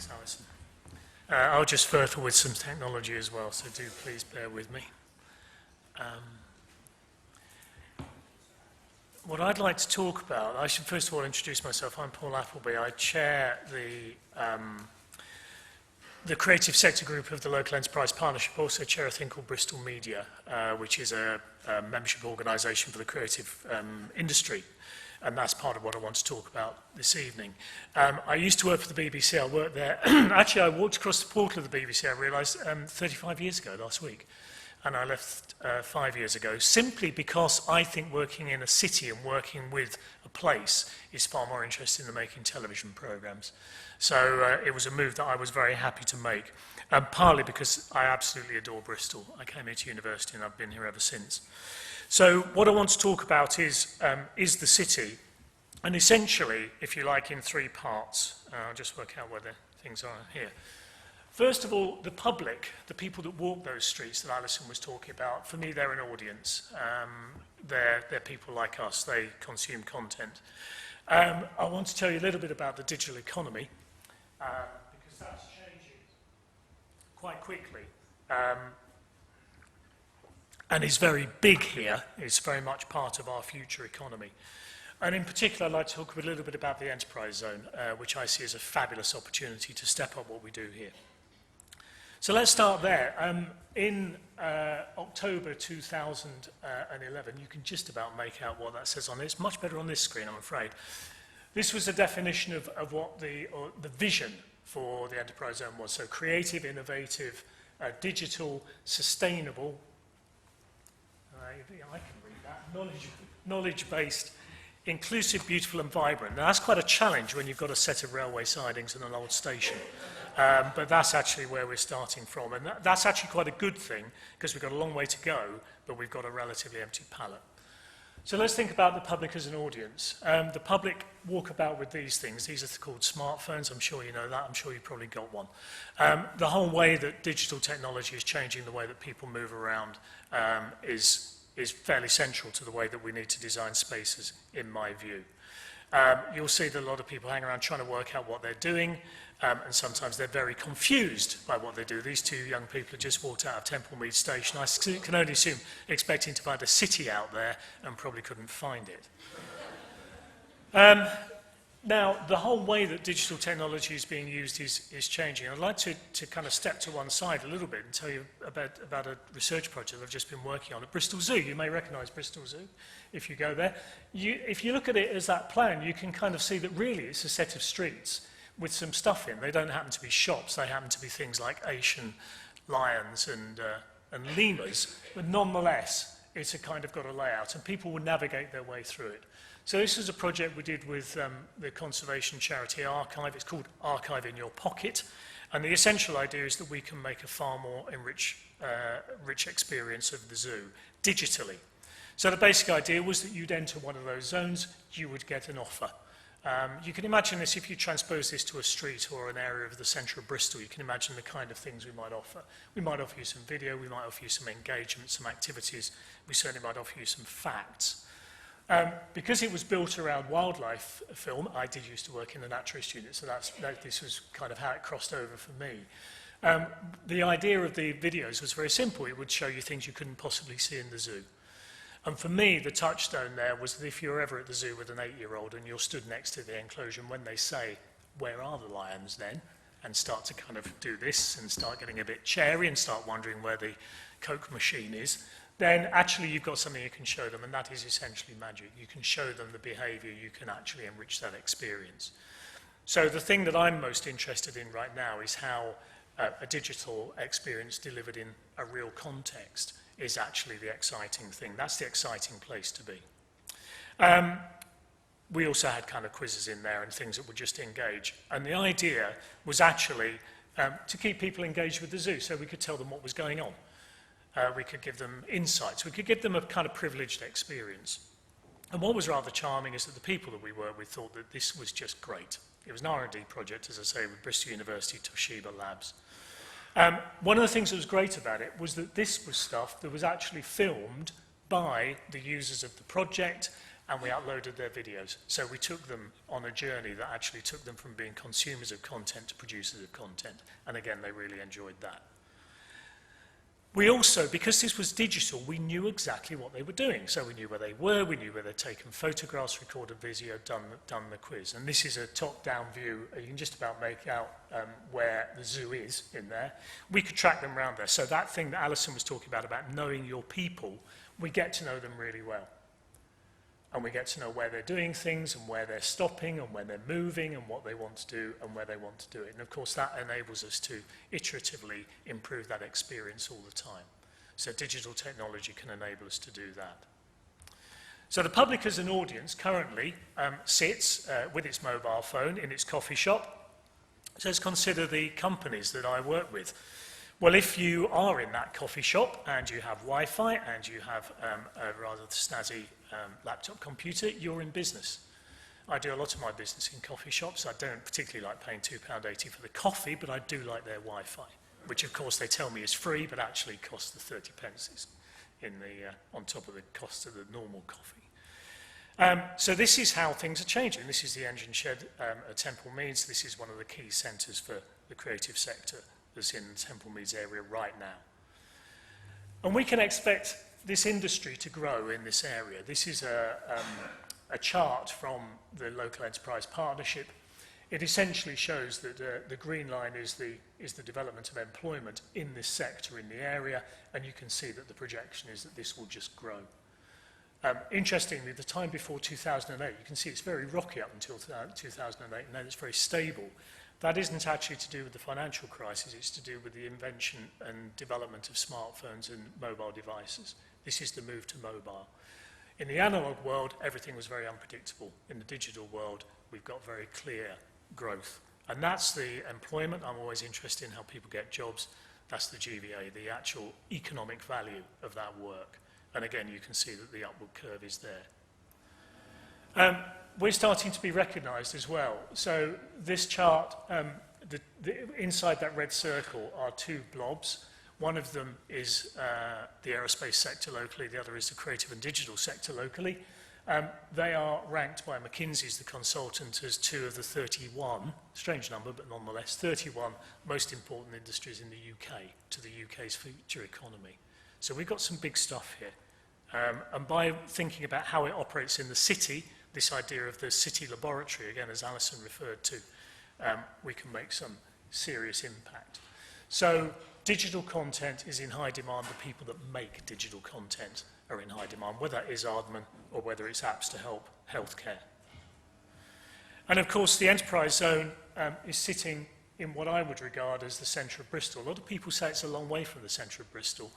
Thanks, Alison. I'll just further with some technology as well, so do please bear with me. What I'd like to talk about, I should first of all introduce myself. I'm Paul Appleby. I chair the creative sector group of the Local Enterprise Partnership, also chair a thing called Bristol Media, which is a membership organisation for the creative industry. And that's part of what I want to talk about this evening. I used to work for the BBC. I worked there. Actually, I walked across the portal of the BBC, I realised, 35 years ago last week. And I left 5 years ago, simply because I think working in a city and working with a place is far more interesting than making television programmes. So it was a move that I was very happy to make, partly because I absolutely adore Bristol. I came here to university and I've been here ever since. So what I want to talk about is the city, and essentially, if you like, in three parts. I'll just work out where the things are here. First of all, the public, the people that walk those streets that Alison was talking about, for me, they're an audience. They're people like us. They consume content. I want to tell you a little bit about the digital economy, because that's changing quite quickly. And is very big here. It's very much part of our future economy. And in particular, I'd like to talk a little bit about the enterprise zone, which I see as a fabulous opportunity to step up what we do here. So let's start there. In October 2011, you can just about make out what that says on it. It's much better on this screen, I'm afraid. This was a definition of what the vision for the enterprise zone was. So creative, innovative, digital, sustainable, I can read that, knowledge-based, inclusive, beautiful and vibrant. Now that's quite a challenge when you've got a set of railway sidings and an old station. But that's actually where we're starting from. And that's actually quite a good thing, because we've got a long way to go, but we've got a relatively empty palette. So let's think about the public as an audience. The public walk about with these things. These are called smartphones. I'm sure you know that. I'm sure you've probably got one. The whole way that digital technology is changing the way that people move around is fairly central to the way that we need to design spaces, in my view. You'll see that a lot of people hang around trying to work out what they're doing, and sometimes they're very confused by what they do. These two young people have just walked out of Templemead Station. I can only assume expecting to find a city out there and probably couldn't find it. Now, the whole way that digital technology is being used is changing. I'd like to kind of step to one side a little bit and tell you about a research project I've just been working on at Bristol Zoo. You may recognise Bristol Zoo if you go there. If you look at it as that plan, you can kind of see that really it's a set of streets with some stuff in. They don't happen to be shops. They happen to be things like Asian lions and lemurs. But nonetheless, it's a kind of got a layout, and people will navigate their way through it. So this is a project we did with the conservation charity Archive. It's called Archive in Your Pocket. And the essential idea is that we can make a far more rich experience of the zoo digitally. So the basic idea was that you'd enter one of those zones, you would get an offer. You can imagine this if you transpose this to a street or an area of the centre of Bristol. You can imagine the kind of things we might offer. We might offer you some video, we might offer you some engagement, some activities. We certainly might offer you some facts. Because it was built around wildlife film, I did used to work in the naturalist unit, so this was kind of how it crossed over for me. The idea of the videos was very simple. It would show you things you couldn't possibly see in the zoo. And for me, the touchstone there was that if you're ever at the zoo with an 8-year-old and you're stood next to the enclosure, and when they say, "Where are the lions then?" and start to kind of do this and start getting a bit chary and start wondering where the Coke machine is, then actually you've got something you can show them, and that is essentially magic. You can show them the behaviour, you can actually enrich that experience. So the thing that I'm most interested in right now is how a digital experience delivered in a real context is actually the exciting thing. That's the exciting place to be. We also had kind of quizzes in there and things that would just engage. And the idea was actually to keep people engaged with the zoo, so we could tell them what was going on. We could give them insights. We could give them a kind of privileged experience. And what was rather charming is that the people that we worked with thought that this was just great. It was an R&D project, as I say, with Bristol University, Toshiba Labs. One of the things that was great about it was that this was stuff that was actually filmed by the users of the project, and we uploaded their videos. So we took them on a journey that actually took them from being consumers of content to producers of content. And again, they really enjoyed that. We also, because this was digital, we knew exactly what they were doing. So we knew where they were, we knew where they'd taken photographs, recorded video, done the quiz. And this is a top-down view. You can just about make out where the zoo is in there. We could track them around there. So that thing that Alison was talking about knowing your people, we get to know them really well. And we get to know where they're doing things and where they're stopping and when they're moving and what they want to do and where they want to do it. And of course that enables us to iteratively improve that experience all the time. So digital technology can enable us to do that. So the public as an audience currently sits with its mobile phone in its coffee shop. So let's consider the companies that I work with. Well, if you are in that coffee shop and you have Wi-Fi and you have a rather snazzy laptop computer, you're in business. I do a lot of my business in coffee shops. I don't particularly like paying £2.80 for the coffee, but I do like their Wi-Fi, which of course they tell me is free, but actually costs the 30 pence on top of the cost of the normal coffee. So this is how things are changing. This is the engine shed at Temple Meads. This is one of the key centres for the creative sector that's in the Temple Meads area right now. And we can expect this industry to grow in this area. This is a chart from the Local Enterprise Partnership. It essentially shows that the green line is the development of employment in this sector in the area, and you can see that the projection is that this will just grow. Interestingly, the time before 2008, you can see it's very rocky up until 2008, and then it's very stable. That isn't actually to do with the financial crisis, it's to do with the invention and development of smartphones and mobile devices. This is the move to mobile. In the analog world, everything was very unpredictable. In the digital world, we've got very clear growth. And that's the employment. I'm always interested in how people get jobs. That's the GVA, the actual economic value of that work. And again, you can see that the upward curve is there. We're starting to be recognised as well. So this chart, inside that red circle are two blobs. One of them is the aerospace sector locally, the other is the creative and digital sector locally. They are ranked by McKinsey's, the consultant, as 2 of the 31, strange number, but nonetheless, 31 most important industries in the UK, to the UK's future economy. So we've got some big stuff here. And by thinking about how it operates in the city, this idea of the city laboratory, again, as Alison referred to, we can make some serious impact. So digital content is in high demand. The people that make digital content are in high demand, whether it is Ardman or whether it's apps to help healthcare. And of course, the enterprise zone is sitting in what I would regard as the centre of Bristol. A lot of people say it's a long way from the centre of Bristol,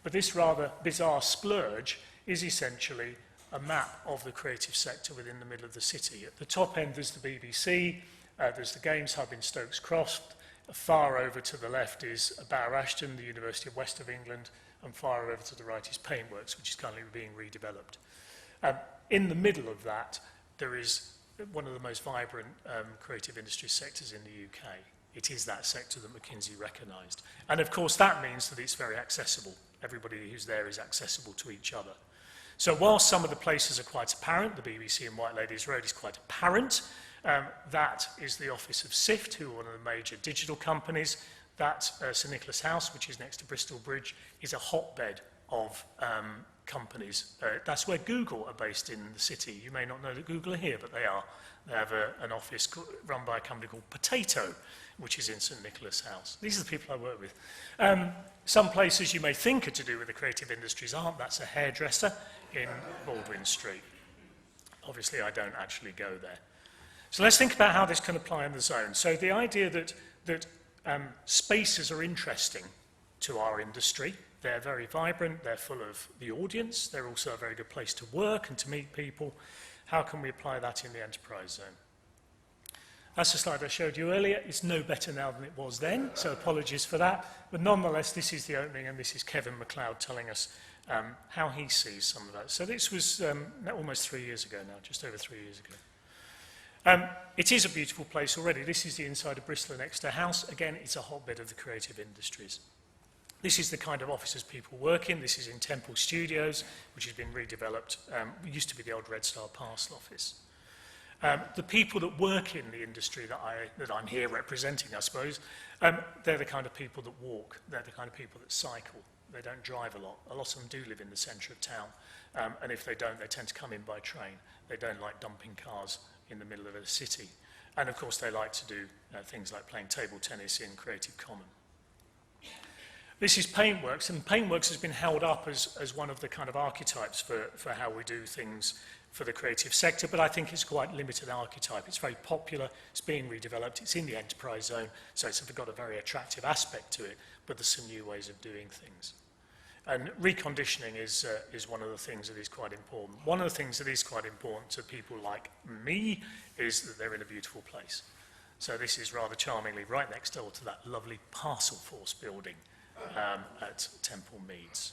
but this rather bizarre splurge is essentially a map of the creative sector within the middle of the city. At the top end, there's the BBC, there's the Games Hub in Stokes Croft. Far over to the left is Barrow Ashton, the University of West of England, and far over to the right is Paintworks, which is currently being redeveloped. In the middle of that, there is one of the most vibrant creative industry sectors in the UK. It is that sector that McKinsey recognised. And of course, that means that it's very accessible. Everybody who's there is accessible to each other. So while some of the places are quite apparent, the BBC in White Ladies Road is quite apparent, that is the office of SIFT, who are one of the major digital companies. That St Nicholas House, which is next to Bristol Bridge, is a hotbed of companies. That's where Google are based in the city. You may not know that Google are here, but they are. They have an office run by a company called Potato, which is in St Nicholas House. These are the people I work with. Some places you may think are to do with the creative industries aren't. That's a hairdresser in Baldwin Street. Obviously, I don't actually go there. So let's think about how this can apply in the zone. So the idea that spaces are interesting to our industry. They're very vibrant, they're full of the audience, they're also a very good place to work and to meet people. How can we apply that in the enterprise zone? That's the slide I showed you earlier. It's no better now than it was then, so apologies for that. But nonetheless, this is the opening, and this is Kevin MacLeod telling us how he sees some of that. So this was almost 3 years ago now, just over 3 years ago. It is a beautiful place already. This is the inside of Bristol and Exeter House. Again, it's a hotbed of the creative industries. This is the kind of offices people work in. This is in Temple Studios, which has been redeveloped. It used to be the old Red Star Parcel office. The people that work in the industry that I'm here representing, I suppose, they're the kind of people that walk. They're the kind of people that cycle. They don't drive a lot. A lot of them do live in the centre of town. And if they don't, they tend to come in by train. They don't like dumping cars in the middle of a city. And of course, they like to do things like playing table tennis in Creative Commons. This is Paintworks, and Paintworks has been held up as one of the kind of archetypes for how we do things for the creative sector, but I think it's quite limited archetype. It's very popular, it's being redeveloped, it's in the enterprise zone, so it's got a very attractive aspect to it, but there's some new ways of doing things. And reconditioning is one of the things that is quite important. One of the things that is quite important to people like me is that they're in a beautiful place. So this is rather charmingly right next door to that lovely Parcel Force building at Temple Meads.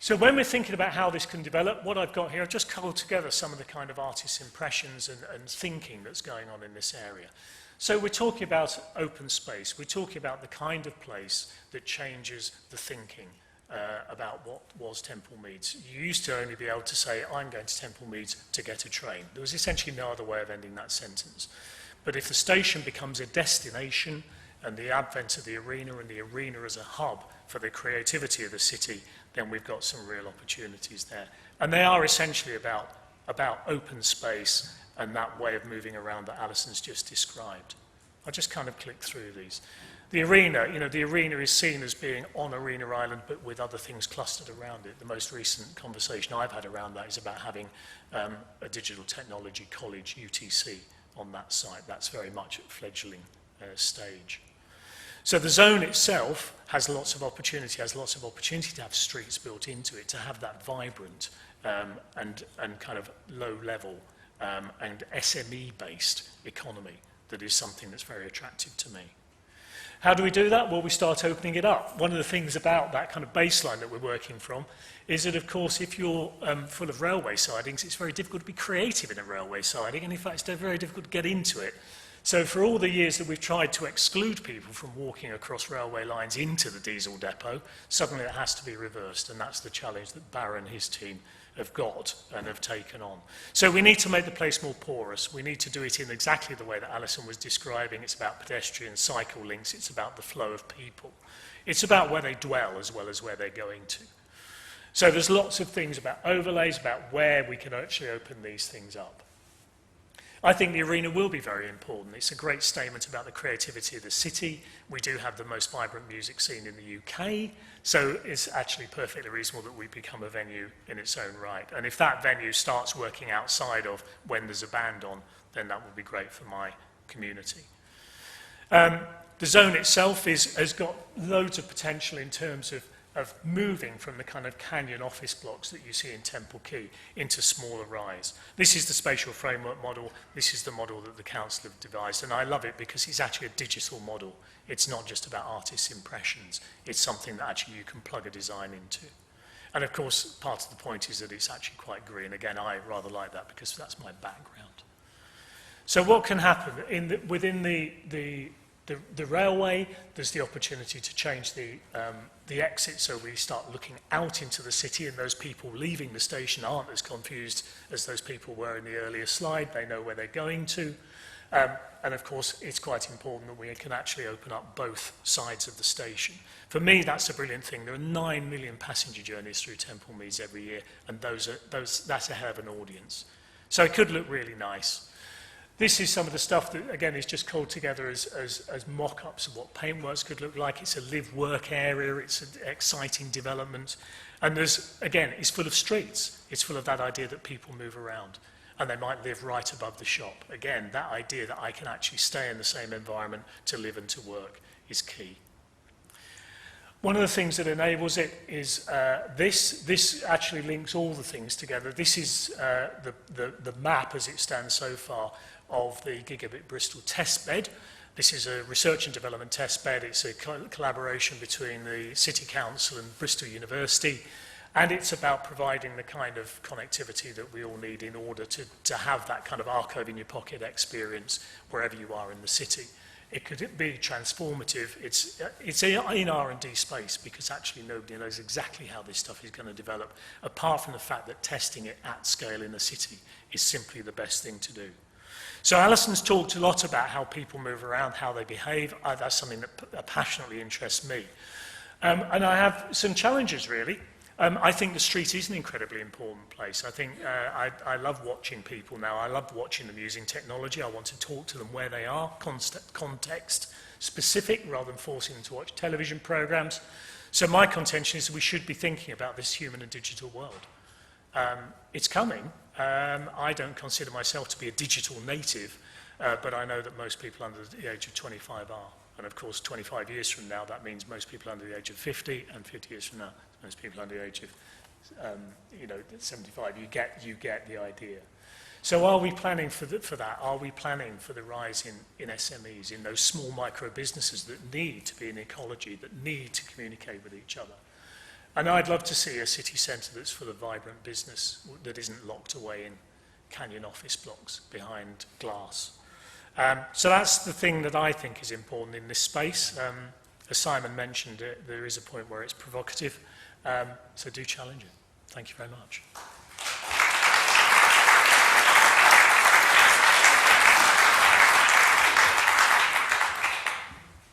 So when we're thinking about how this can develop, what I've got here, I've just culled together some of the kind of artists' impressions and thinking that's going on in this area. So we're talking about open space. We're talking about the kind of place that changes the thinking about what was Temple Meads. You used to only be able to say, I'm going to Temple Meads to get a train. There was essentially no other way of ending that sentence. But if the station becomes a destination, and the advent of the arena and the arena as a hub for the creativity of the city, then we've got some real opportunities there. And they are essentially about open space and that way of moving around that Alison's just described. I'll just kind of click through these. The arena, the arena is seen as being on Arena Island, but with other things clustered around it. The most recent conversation I've had around that is about having a digital technology college, UTC, on that site. That's very much at fledgling stage. So the zone itself has lots of opportunity, to have streets built into it, to have that vibrant and kind of low-level and SME-based economy that is something that's very attractive to me. How do we do that? Well, we start opening it up. One of the things about that kind of baseline that we're working from is that, of course, if you're full of railway sidings, it's very difficult to be creative in a railway siding, and in fact, it's very difficult to get into it. So for all the years that we've tried to exclude people from walking across railway lines into the diesel depot, suddenly it has to be reversed, and that's the challenge that Barra and his team have got and have taken on. So we need to make the place more porous. We need to do it in exactly the way that Alison was describing. It's about pedestrian cycle links. It's about the flow of people. It's about where they dwell as well as where they're going to. So there's lots of things about overlays, about where we can actually open these things up. I think the arena will be very important. It's a great statement about the creativity of the city. We do have the most vibrant music scene in the UK, so it's actually perfectly reasonable that we become a venue in its own right. And if that venue starts working outside of when there's a band on, then that would be great for my community. The zone itself has got loads of potential in terms of moving from the kind of canyon office blocks that you see in Temple Quay into smaller rise. This is the spatial framework model. This is the model that the council have devised, and I love it because it's actually a digital model. It's not just about artists' impressions. It's something that actually you can plug a design into. And of course, part of the point is that it's actually quite green. Again, I rather like that because that's my background. So what can happen? Within the railway, there's the opportunity to change the exit, so we start looking out into the city, and those people leaving the station aren't as confused as those people were in the earlier slide. They know where they're going to. And of course, it's quite important that we can actually open up both sides of the station. For me, that's a brilliant thing. There are 9 million passenger journeys through Temple Meads every year, and that's a hell of an audience. So it could look really nice. This is some of the stuff that, again, is just called together as mock-ups of what Paintworks could look like. It's a live-work area. It's an exciting development. And it's full of streets. It's full of that idea that people move around. And they might live right above the shop. Again, that idea that I can actually stay in the same environment to live and to work is key. One of the things that enables it is this actually links all the things together. This is the map as it stands so far of the Gigabit Bristol testbed. This is a research and development testbed. It's a collaboration between the City Council and Bristol University, and it's about providing the kind of connectivity that we all need in order to have that kind of archive in your pocket experience wherever you are in the city. it could be transformative. It's in R&D space because actually nobody knows exactly how this stuff is going to develop, apart from the fact that testing it at scale in a city is simply the best thing to do. So Alison's talked a lot about how people move around, how they behave. That's something that passionately interests me. And I have some challenges, really. I think the street is an incredibly important place. I think I love watching people now. I love watching them using technology. I want to talk to them where they are, context specific, rather than forcing them to watch television programs. So my contention is that we should be thinking about this human and digital world. It's coming. I don't consider myself to be a digital native, but I know that most people under the age of 25 are. And of course, 25 years from now, that means most people under the age of 50, and 50 years from now, most people under the age of 75. You get the idea. So are we planning for that? Are we planning for the rise in SMEs, in those small micro businesses that need to be in ecology, that need to communicate with each other? And I'd love to see a city centre that's full of vibrant business, that isn't locked away in canyon office blocks behind glass. So that's the thing that I think is important in this space. As Simon mentioned, there is a point where it's provocative, so do challenge it. Thank you very much.